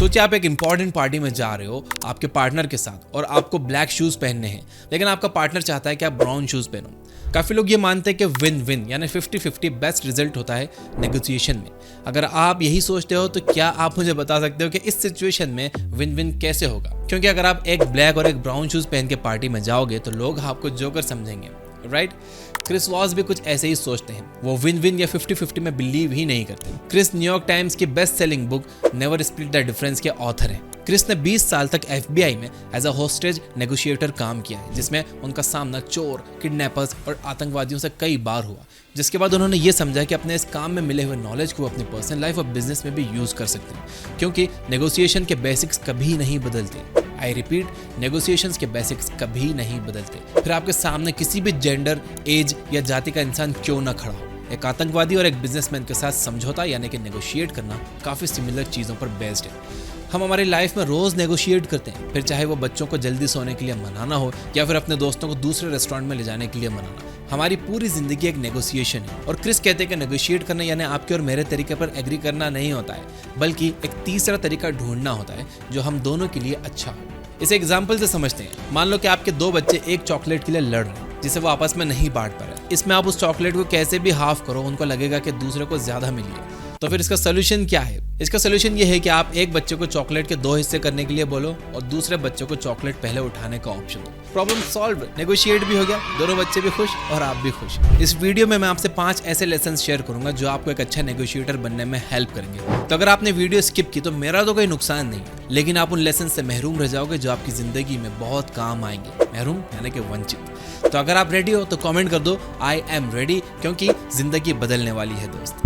सोचिए आप एक इंपॉर्टेंट पार्टी में जा रहे हो आपके पार्टनर के साथ और आपको ब्लैक शूज पहनने हैं, लेकिन आपका पार्टनर चाहता है कि आप ब्राउन शूज पहनो। काफ़ी लोग ये मानते हैं कि विन विन यानी 50-50 बेस्ट रिजल्ट होता है नेगोशिएशन में। अगर आप यही सोचते हो तो क्या आप मुझे बता सकते हो कि इस सिचुएशन में विन विन कैसे होगा? क्योंकि अगर आप एक ब्लैक और एक ब्राउन शूज पहन के पार्टी में जाओगे तो लोग आपको जोकर समझेंगे, राइट? क्रिस वॉस भी कुछ ऐसे ही सोचते हैं। वो विन विन या 50-50 में बिलीव ही नहीं करते। क्रिस न्यूयॉर्क टाइम्स की best selling book never split the difference के ऑथर हैं। क्रिस ने 20 साल तक FBI में एज अ होस्टेज नेगोशिएटर काम किया है, जिसमें उनका सामना चोर, किडनैपर्स और आतंकवादियों से कई बार हुआ। जिसके बाद उन्होंने ये समझा कि अपने इस काम में मिले हुए नॉलेज को अपनी पर्सनल लाइफ और बिजनेस में भी यूज कर सकते हैं, क्योंकि नेगोशिएशन के बेसिक्स कभी नहीं बदलते। आई रिपीट, नेगोशिएशंस के बेसिक्स कभी नहीं बदलते। फिर आपके सामने किसी भी जेंडर, एज या जाति का इंसान क्यों ना खड़ा हो, एक आतंकवादी और एक बिजनेसमैन के साथ समझौता यानी कि नेगोशिएट करना काफ़ी सिमिलर चीज़ों पर बेस्ड है। हम हमारी लाइफ में रोज़ नेगोशिएट करते हैं, फिर चाहे वो बच्चों को जल्दी सोने के लिए मनाना हो या फिर अपने दोस्तों को दूसरे रेस्टोरेंट में ले जाने के लिए मनाना। हमारी पूरी जिंदगी एक नेगोशिएशन है। और क्रिस कहते हैं कि नेगोशिएट करना यानी आपके और मेरे तरीके पर एग्री करना नहीं होता है, बल्कि एक तीसरा तरीका ढूंढना होता है जो हम दोनों के लिए अच्छा हो। इस एग्जाम्पल से समझते हैं। मान लो कि आपके दो बच्चे एक चॉकलेट के लिए लड़ रहे हैं जिसे वो आपस में नहीं बांट पा रहे। इसमें आप उस चॉकलेट को कैसे भी हाफ करो, उनको लगेगा कि दूसरे को ज्यादा मिली है। तो फिर इसका सोल्यूशन क्या है? इसका सोल्यूशन ये है कि आप एक बच्चे को चॉकलेट के 2 हिस्से करने के लिए बोलो और दूसरे बच्चे को चॉकलेट पहले उठाने का ऑप्शन दो। प्रॉब्लम सॉल्व, नेगोशिएट भी हो गया, दोनों बच्चे भी खुश और आप भी खुश। इस वीडियो में मैं आपसे 5 ऐसे लेसन शेयर करूंगा जो आपको एक अच्छा नेगोशिएटर बनने में हेल्प करेंगे। तो अगर आपने वीडियो स्किप की तो मेरा तो कोई नुकसान नहीं, लेकिन आप उन लेसन से महरूम रह जाओगे जो आपकी जिंदगी में बहुत काम आएंगे। महरूम यानी कि वंचित। तो अगर आप रेडी हो तो कमेंट कर दो आई एम रेडी, क्योंकि जिंदगी बदलने वाली है दोस्त।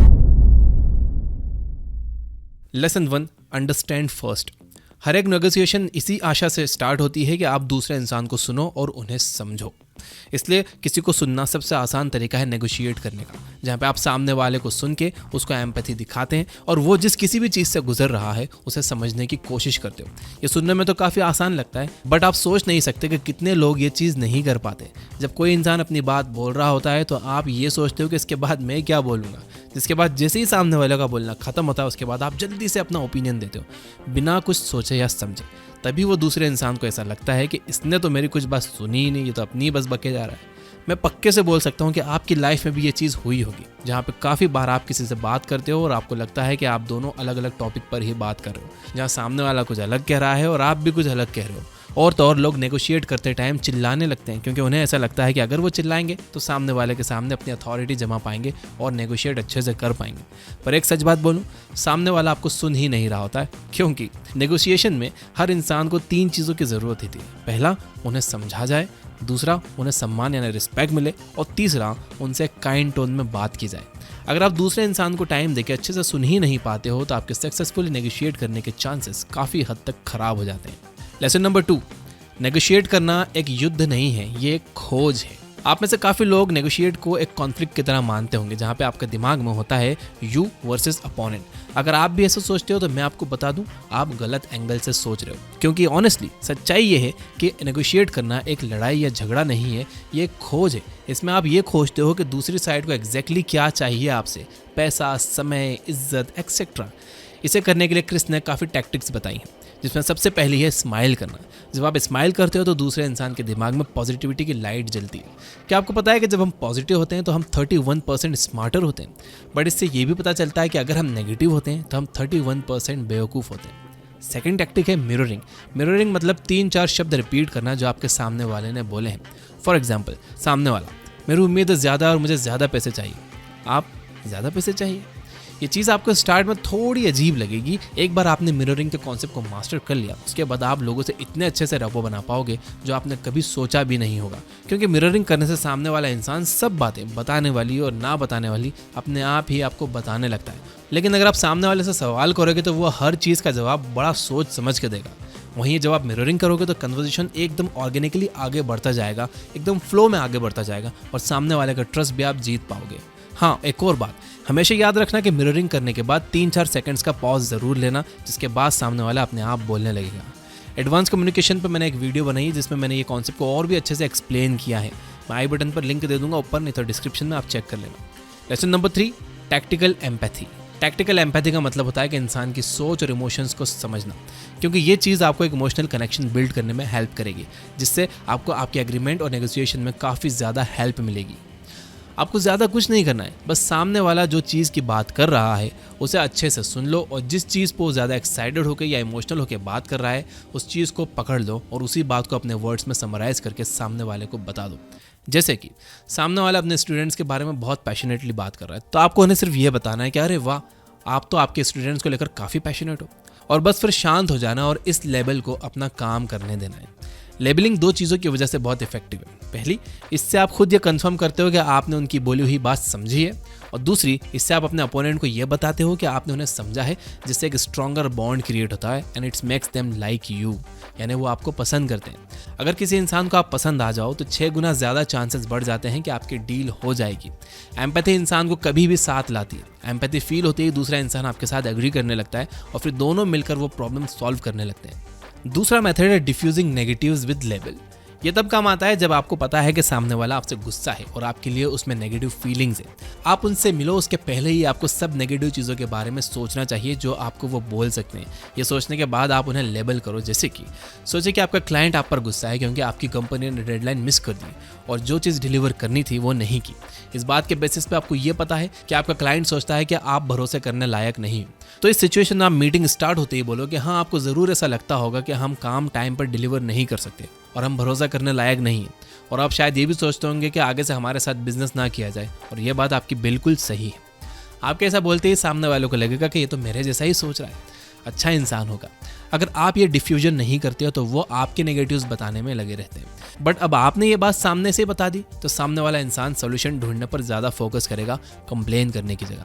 Lesson 1, understand first. हर एक नेगोशिएशन इसी आशा से स्टार्ट होती है कि आप दूसरे इंसान को सुनो और उन्हें समझो। इसलिए किसी को सुनना सबसे आसान तरीका है नेगोशिएट करने का, जहाँ पे आप सामने वाले को सुन के उसको एम्पैथी दिखाते हैं और वो जिस किसी भी चीज़ से गुजर रहा है उसे समझने की कोशिश करते हो। ये सुनने में तो काफ़ी आसान लगता है, बट आप सोच नहीं सकते कि कितने लोग ये चीज़ नहीं कर पाते। जब कोई इंसान अपनी बात बोल रहा होता है तो आप ये सोचते हो कि इसके बाद मैं क्या बोलूँगा, जिसके बाद जैसे ही सामने वाले का बोलना खत्म होता है उसके बाद आप जल्दी से अपना ओपिनियन देते हो बिना कुछ सोचे या समझे। तभी वो दूसरे इंसान को ऐसा लगता है कि इसने तो मेरी कुछ बात सुनी ही नहीं, ये तो अपनी बस बके जा रहा है। मैं पक्के से बोल सकता हूँ कि आपकी लाइफ में भी ये चीज़ हुई होगी, जहाँ पे काफ़ी बार आप किसी से बात करते हो और आपको लगता है कि आप दोनों अलग अलग टॉपिक पर ही बात कर रहे हो, जहाँ सामने वाला कुछ अलग कह रहा है और आप भी कुछ अलग कह रहे हो। और तो और लोग नेगोशिएट करते टाइम चिल्लाने लगते हैं, क्योंकि उन्हें ऐसा लगता है कि अगर वो चिल्लाएंगे तो सामने वाले के सामने अपनी अथॉरिटी जमा पाएंगे और नेगोशिएट अच्छे से कर पाएंगे। पर एक सच बात बोलूं, सामने वाला आपको सुन ही नहीं रहा होता है, क्योंकि नेगोशिएशन में हर इंसान को 3 चीज़ों की ज़रूरत होती है। पहला, उन्हें समझा जाए, दूसरा, उन्हें सम्मान यानी रिस्पेक्ट मिले, और तीसरा, उनसे काइंड टोन में बात की जाए। अगर आप दूसरे इंसान को टाइम देके अच्छे से सुन ही नहीं पाते हो तो आपके सक्सेसफुली नेगोशिएट करने के चांसेस काफ़ी हद तक खराब हो जाते हैं। लेसन नंबर 2, नेगोशिएट करना एक युद्ध नहीं है, ये एक खोज है। आप में से काफ़ी लोग नेगोशिएट को एक कॉन्फ्लिक्ट की तरह मानते होंगे, जहाँ पे आपके दिमाग में होता है यू वर्सेस अपोनेंट। अगर आप भी ऐसा सोचते हो तो मैं आपको बता दूं, आप गलत एंगल से सोच रहे हो, क्योंकि ऑनेस्टली सच्चाई ये है कि नेगोशिएट करना एक लड़ाई या झगड़ा नहीं है, ये एक खोज है। इसमें आप ये खोजते हो कि दूसरी साइड को एग्जैक्टली क्या चाहिए आपसे, पैसा, समय, इज्जत एक्सेट्रा। इसे करने के लिए क्रिस ने काफ़ी टैक्टिक्स बताई हैं, जिसमें सबसे पहली है स्माइल करना। जब आप स्माइल करते हो तो दूसरे इंसान के दिमाग में पॉजिटिविटी की लाइट जलती है। क्या आपको पता है कि जब हम पॉजिटिव होते हैं तो हम 31% स्मार्टर होते हैं, बट इससे ये भी पता चलता है कि अगर हम नेगेटिव होते हैं तो हम 31% बेवकूफ़ होते हैं। सेकंड टैक्टिक है मिररिंग। मिररिंग मतलब 3-4 शब्द रिपीट करना जो आपके सामने वाले ने बोले हैं। फॉर एग्जाम्पल, सामने वाला, मेरी उम्मीद है ज़्यादा और मुझे ज़्यादा पैसे चाहिए। आप, ज़्यादा पैसे चाहिए। ये चीज़ आपको स्टार्ट में थोड़ी अजीब लगेगी। एक बार आपने मिररिंग के कॉन्सेप्ट को मास्टर कर लिया, उसके बाद आप लोगों से इतने अच्छे से रैपो बना पाओगे जो आपने कभी सोचा भी नहीं होगा, क्योंकि मिररिंग करने से सामने वाला इंसान सब बातें बताने वाली और ना बताने वाली अपने आप ही आपको बताने लगता है। लेकिन अगर आप सामने वाले से सवाल करोगे तो वो हर चीज़ का जवाब बड़ा सोच समझ के देगा। वहीं जब आप मिररिंग करोगे तो कन्वर्सेशन एकदम ऑर्गेनिकली आगे बढ़ता जाएगा, एकदम फ्लो में आगे बढ़ता जाएगा और सामने वाले का ट्रस्ट भी आप जीत पाओगे। हाँ, एक और बात, हमेशा याद रखना कि मिररिंग करने के बाद 3-4 सेकंड्स का पॉज ज़रूर लेना, जिसके बाद सामने वाला अपने आप बोलने लगेगा। एडवांस कम्युनिकेशन पर मैंने एक वीडियो बनाई जिसमें मैंने ये कॉन्सेप्ट को और भी अच्छे से एक्सप्लेन किया है। मैं आई बटन पर लिंक दे दूंगा ऊपर, नहीं तो डिस्क्रिप्शन में आप चेक कर लेना। Lesson number 3, tactical empathy. Tactical empathy का मतलब होता है कि इंसान की सोच और इमोशंस को समझना, क्योंकि ये चीज़ आपको एक इमोशनल कनेक्शन बिल्ड करने में हेल्प करेगी, जिससे आपको आपके एग्रीमेंट और नेगोशिएशन में काफ़ी ज़्यादा हेल्प मिलेगी। आपको ज़्यादा कुछ नहीं करना है, बस सामने वाला जो चीज़ की बात कर रहा है उसे अच्छे से सुन लो, और जिस चीज़ पर वो ज़्यादा एक्साइटेड होकर या इमोशनल होकर बात कर रहा है उस चीज़ को पकड़ लो और उसी बात को अपने वर्ड्स में समराइज़ करके सामने वाले को बता दो। जैसे कि सामने वाला अपने स्टूडेंट्स के बारे में बहुत पैशनेटली बात कर रहा है, तो आपको उन्हें सिर्फ ये बताना है कि अरे वाह, आप तो आपके स्टूडेंट्स को लेकर काफ़ी पैशनेट हो, और बस फिर शांत हो जाना और इस लेवल को अपना काम करने देना है। लेबलिंग दो चीज़ों की वजह से बहुत इफेक्टिव है। पहली, इससे आप खुद ये कंफर्म करते हो कि आपने उनकी बोली हुई बात समझी है, और दूसरी, इससे आप अपने अपोनेंट को ये बताते हो कि आपने उन्हें समझा है, जिससे एक स्ट्रॉन्गर बॉन्ड क्रिएट होता है and it's makes them like you, यानी वो आपको पसंद करते हैं। अगर किसी इंसान को आप पसंद आ जाओ तो 6 गुना ज़्यादा चांसेस बढ़ जाते हैं कि आपकी डील हो जाएगी। एम्पैथी इंसान को कभी भी साथ लाती है। एम्पैथी फील होती है दूसरा इंसान आपके साथ एग्री करने लगता है और फिर दोनों मिलकर वो प्रॉब्लम सॉल्व करने लगते हैं। दूसरा मेथड है डिफ्यूजिंग नेगेटिव्स विद लेबल। ये तब काम आता है जब आपको पता है कि सामने वाला आपसे गुस्सा है और आपके लिए उसमें नेगेटिव फीलिंग्स है। आप उनसे मिलो, उसके पहले ही आपको सब नेगेटिव चीज़ों के बारे में सोचना चाहिए जो आपको वो बोल सकते हैं। ये सोचने के बाद आप उन्हें लेबल करो। जैसे कि सोचे कि आपका क्लाइंट आप पर गुस्सा है क्योंकि आपकी कंपनी ने डेडलाइन मिस कर दी और जो चीज़ डिलीवर करनी थी वो नहीं की। इस बात के बेसिस पे आपको ये पता है कि आपका क्लाइंट सोचता है कि आप भरोसे करने लायक नहीं हो। तो इस सिचुएशन में आप मीटिंग स्टार्ट होते ही बोलो कि हाँ, आपको ज़रूर ऐसा लगता होगा कि हम काम टाइम पर डिलीवर नहीं कर सकते और हम भरोसा करने लायक नहीं हैं, और आप शायद ये भी सोचते होंगे कि आगे से हमारे साथ बिजनेस ना किया जाए, और ये बात आपकी बिल्कुल सही है। आपके ऐसा बोलते ही सामने वालों को लगेगा कि ये तो मेरे जैसा ही सोच रहा है, अच्छा इंसान होगा। अगर आप ये डिफ्यूजन नहीं करते हो तो वो आपके नेगेटिव्स बताने में लगे रहते हैं। बट अब आपने ये बात सामने से बता दी तो सामने वाला इंसान सोल्यूशन ढूंढने पर ज़्यादा फोकस करेगा, कंप्लेन करने की जगह।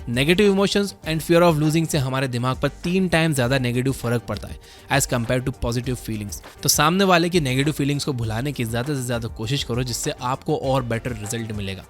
Negative emotions and fear of losing से हमारे दिमाग पर 3 टाइम ज़्यादा नेगेटिव फर्क पड़ता है as compare to positive feelings. तो सामने वाले की नेगेटिव फीलिंग्स को भुलाने की ज़्यादा से ज़्यादा कोशिश करो, जिससे आपको और बेटर रिजल्ट मिलेगा।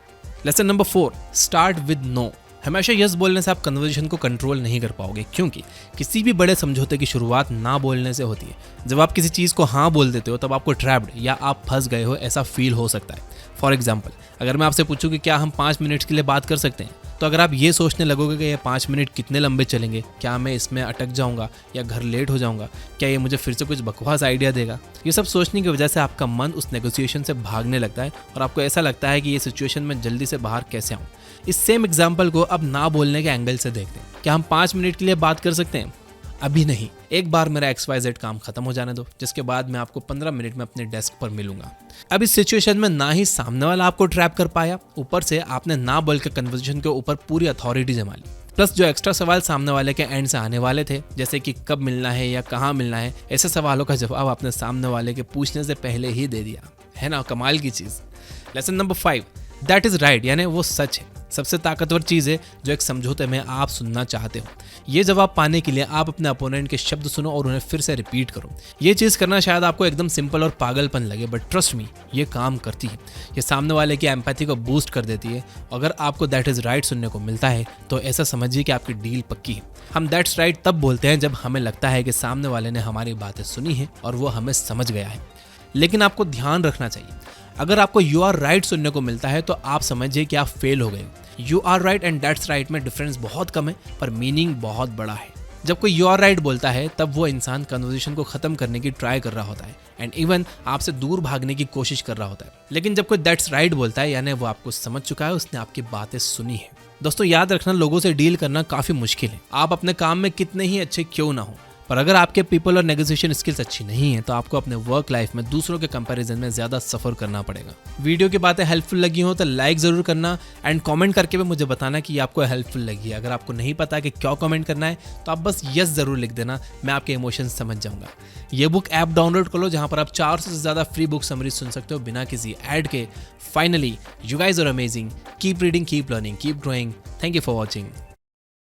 Lesson number 4, start with no. हमेशा यस बोलने से आप कन्वर्सेशन को कंट्रोल नहीं कर पाओगे, क्योंकि किसी भी बड़े समझौते की शुरुआत ना बोलने से होती है। जब आप किसी चीज़ को हाँ बोल देते हो तब आपको ट्रैप्ड या आप फंस गए हो ऐसा फील हो सकता है। फॉर एग्जाम्पल, अगर मैं आपसे पूछूं कि क्या हम 5 मिनट के लिए बात कर सकते हैं, तो अगर आप ये सोचने लगोगे कि ये 5 मिनट कितने लंबे चलेंगे, क्या मैं इसमें अटक जाऊंगा या घर लेट हो जाऊंगा, क्या ये मुझे फिर से कुछ बकवास आइडिया देगा, ये सब सोचने की वजह से आपका मन उस नेगोशिएशन से भागने लगता है और आपको ऐसा लगता है कि ये सिचुएशन में जल्दी से बाहर कैसे आऊँ। इस सेम एग्जाम्पल को अब ना बोलने के एंगल से देखते हैं। क्या हम 5 मिनट के लिए बात कर सकते हैं? अभी नहीं, एक बार मेरा XYZ काम खत्म हो जाने दो, जिसके बाद मैं आपको 15 मिनट में अपने डेस्क पर मिलूंगा। अब इस सिचुएशन में ना ही सामने वाला आपको ट्रैप कर पाया, ऊपर से आपने ना बोल के कन्वर्सेशन के ऊपर पूरी अथॉरिटी जमा ली। प्लस जो एक्स्ट्रा सवाल सामने वाले के एंड से आने वाले थे, जैसे कि कब मिलना है या कहाँ मिलना है, ऐसे सवालों का जवाब आपने सामने वाले के पूछने से पहले ही दे दिया है ना। कमाल की चीज़। Lesson number 5, that is right, यानी वो सच है। सबसे ताकतवर चीज़ है जो एक समझौते में आप सुनना चाहते हो। ये जवाब पाने के लिए आप अपने अपोनेंट के शब्द सुनो और उन्हें फिर से रिपीट करो। ये चीज़ करना शायद आपको एकदम सिंपल और पागलपन लगे, बट ट्रस्ट मी, ये काम करती है। ये सामने वाले की एम्पैथी को बूस्ट कर देती है। अगर आपको दैट इज़ राइट सुनने को मिलता है तो ऐसा समझिए कि आपकी डील पक्की है। हम दैट्स राइट तब बोलते हैं जब हमें लगता है कि सामने वाले ने हमारी बातें सुनी है और वो हमें समझ गया है। लेकिन आपको ध्यान रखना चाहिए, अगर आपको यू आर राइट सुनने को मिलता है तो आप समझिए कि आप फेल हो गए। You are right and that's right में डिफरेंस बहुत कम है, पर मीनिंग बहुत बड़ा है। जब कोई यू आर राइट बोलता है तब वो इंसान कन्वर्सेशन को खत्म करने की ट्राई कर रहा होता है एंड इवन आपसे दूर भागने की कोशिश कर रहा होता है। लेकिन जब कोई दैट्स राइट बोलता है, यानी वो आपको समझ चुका है, उसने आपकी बातें सुनी है। दोस्तों, याद रखना, लोगों से डील करना काफी मुश्किल है, आप अपने काम में कितने ही अच्छे क्यों ना हो, पर अगर आपके पीपल और नेगोशिएशन स्किल्स अच्छी नहीं है तो आपको अपने वर्क लाइफ में दूसरों के कंपैरिजन में ज़्यादा सफ़र करना पड़ेगा। वीडियो की बातें हेल्पफुल लगी हो तो लाइक ज़रूर करना एंड कमेंट करके भी मुझे बताना कि आपको हेल्पफुल लगी है। अगर आपको नहीं पता कि क्या कमेंट करना है तो आप बस यस ज़रूर लिख देना, मैं आपके इमोशंस समझ जाऊँगा। ये बुक ऐप डाउनलोड कर लो जहाँ पर आप 400 से ज़्यादा फ्री बुक समरीज सुन सकते हो बिना किसी ऐड के। Finally, you guys are amazing, keep reading, keep learning, keep growing. Thank you for watching.